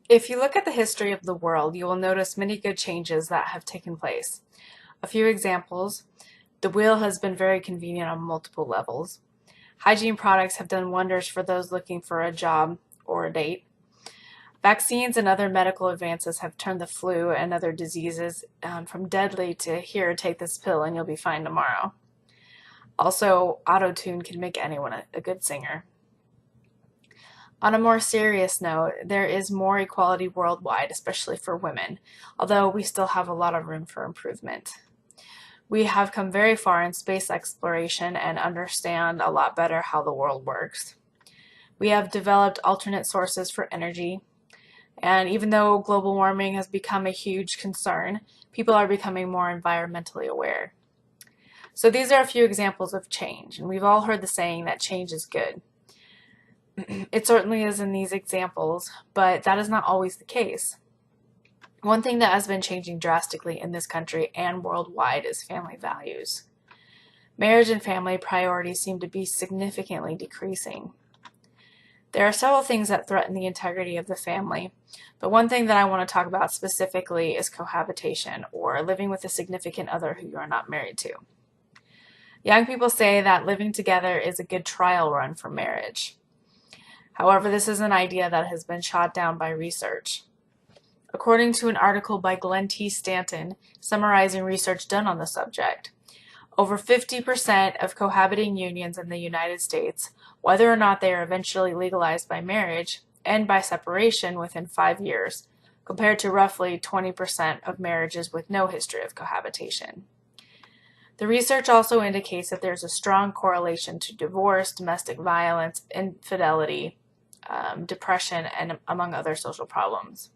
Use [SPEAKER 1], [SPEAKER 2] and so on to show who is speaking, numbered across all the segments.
[SPEAKER 1] If you look at the history of the world, you will notice many good changes that have taken place. A few examples: the wheel has been very convenient on multiple levels. Hygiene products have done wonders for those looking for a job or a date. Vaccines and other medical advances have turned the flu and other diseases from deadly to here, take this pill and you'll be fine tomorrow. Also, auto-tune can make anyone a good singer. On a more serious note, there is more equality worldwide, especially for women, although we still have a lot of room for improvement. We have come very far in space exploration and understand a lot better how the world works. We have developed alternate sources for energy, and even though global warming has become a huge concern, people are becoming more environmentally aware. So these are a few examples of change, and we've all heard the saying that change is good. It certainly is in these examples, but that is not always the case. One thing that has been changing drastically in this country and worldwide is family values. Marriage and family priorities seem to be significantly decreasing. There are several things that threaten the integrity of the family, but one thing that I want to talk about specifically is cohabitation, or living with a significant other who you are not married to. Young people say that living together is a good trial run for marriage. However, this is an idea that has been shot down by research. According to an article by Glenn T. Stanton summarizing research done on the subject, over 50% of cohabiting unions in the United States, whether or not they are eventually legalized by marriage, end by separation within 5 years, compared to roughly 20% of marriages with no history of cohabitation. The research also indicates that there's a strong correlation to divorce, domestic violence, infidelity, depression, and among other social problems.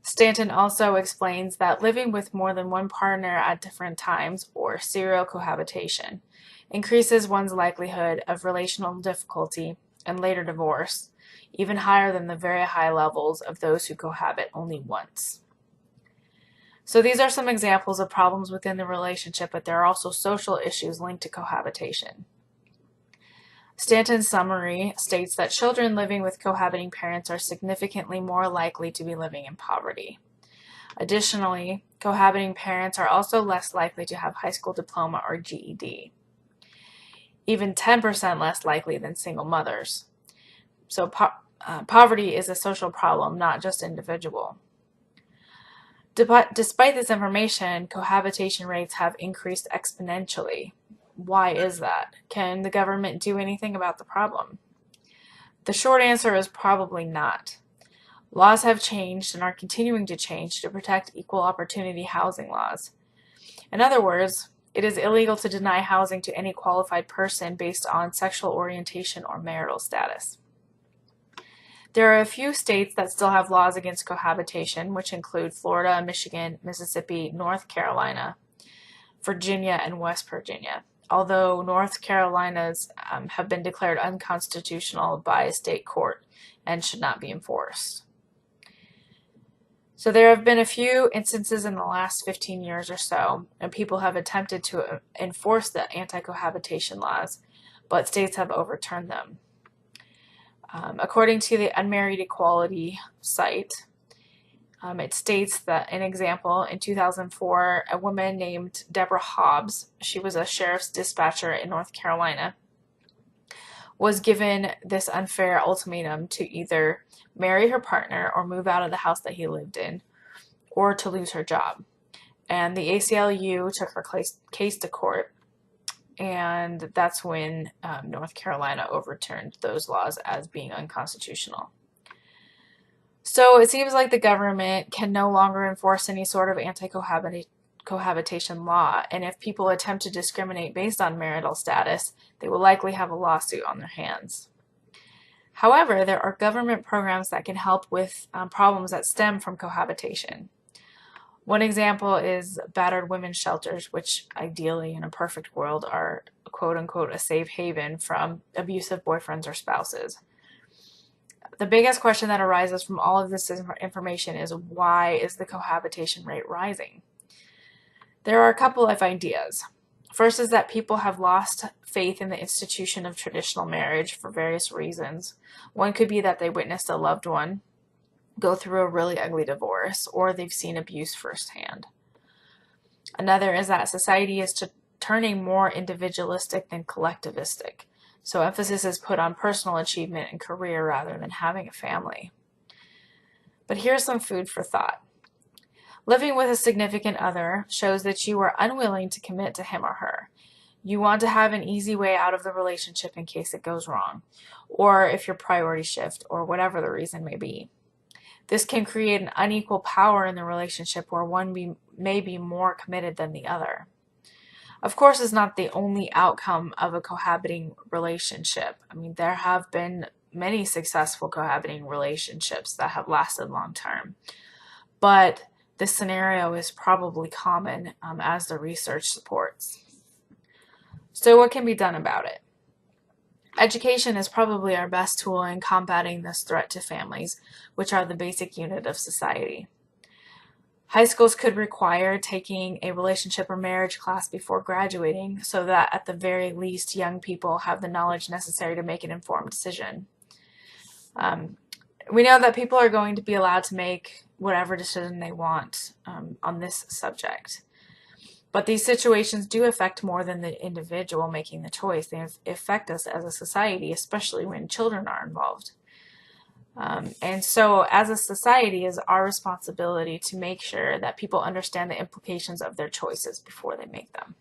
[SPEAKER 1] Stanton also explains that living with more than one partner at different times, or serial cohabitation, increases one's likelihood of relational difficulty and later divorce, even higher than the very high levels of those who cohabit only once. So these are some examples of problems within the relationship, but there are also social issues linked to cohabitation. Stanton's summary states that children living with cohabiting parents are significantly more likely to be living in poverty. Additionally, cohabiting parents are also less likely to have high school diploma or GED, even 10% less likely than single mothers. So poverty is a social problem, not just individual. Despite this information, cohabitation rates have increased exponentially. Why is that? Can the government do anything about the problem? The short answer is probably not. Laws have changed and are continuing to change to protect equal opportunity housing laws. In other words, it is illegal to deny housing to any qualified person based on sexual orientation or marital status. There are a few states that still have laws against cohabitation, which include Florida, Michigan, Mississippi, North Carolina, Virginia, and West Virginia, although North Carolina's have been declared unconstitutional by a state court and should not be enforced. So there have been a few instances in the last 15 years or so, and people have attempted to enforce the anti-cohabitation laws, but states have overturned them. According to the Unmarried Equality site, it states that, an example, in 2004, a woman named Deborah Hobbs, she was a sheriff's dispatcher in North Carolina, was given this unfair ultimatum to either marry her partner or move out of the house that he lived in, or to lose her job. And the ACLU took her case to court, and that's when North Carolina overturned those laws as being unconstitutional. So it seems like the government can no longer enforce any sort of anti-cohabitation law, and if people attempt to discriminate based on marital status, they will likely have a lawsuit on their hands. However, there are government programs that can help with problems that stem from cohabitation. One example is battered women's shelters, which ideally in a perfect world are quote-unquote a safe haven from abusive boyfriends or spouses. The biggest question that arises from all of this information is, why is the cohabitation rate rising? There are a couple of ideas. First is that people have lost faith in the institution of traditional marriage for various reasons. One could be that they witnessed a loved one go through a really ugly divorce or they've seen abuse firsthand. Another is that society is turning more individualistic than collectivistic. So emphasis is put on personal achievement and career rather than having a family. But here's some food for thought. Living with a significant other shows that you are unwilling to commit to him or her. You want to have an easy way out of the relationship in case it goes wrong, or if your priorities shift, or whatever the reason may be. This can create an unequal power in the relationship where one may be more committed than the other. Of course, it's not the only outcome of a cohabiting relationship. I mean, there have been many successful cohabiting relationships that have lasted long term. But this scenario is probably common, as the research supports. So what can be done about it? Education is probably our best tool in combating this threat to families, which are the basic unit of society. High schools could require taking a relationship or marriage class before graduating so that at the very least young people have the knowledge necessary to make an informed decision. We know that people are going to be allowed to make whatever decision they want on this subject. But these situations do affect more than the individual making the choice. They affect us as a society, especially when children are involved. And so as a society, it's our responsibility to make sure that people understand the implications of their choices before they make them.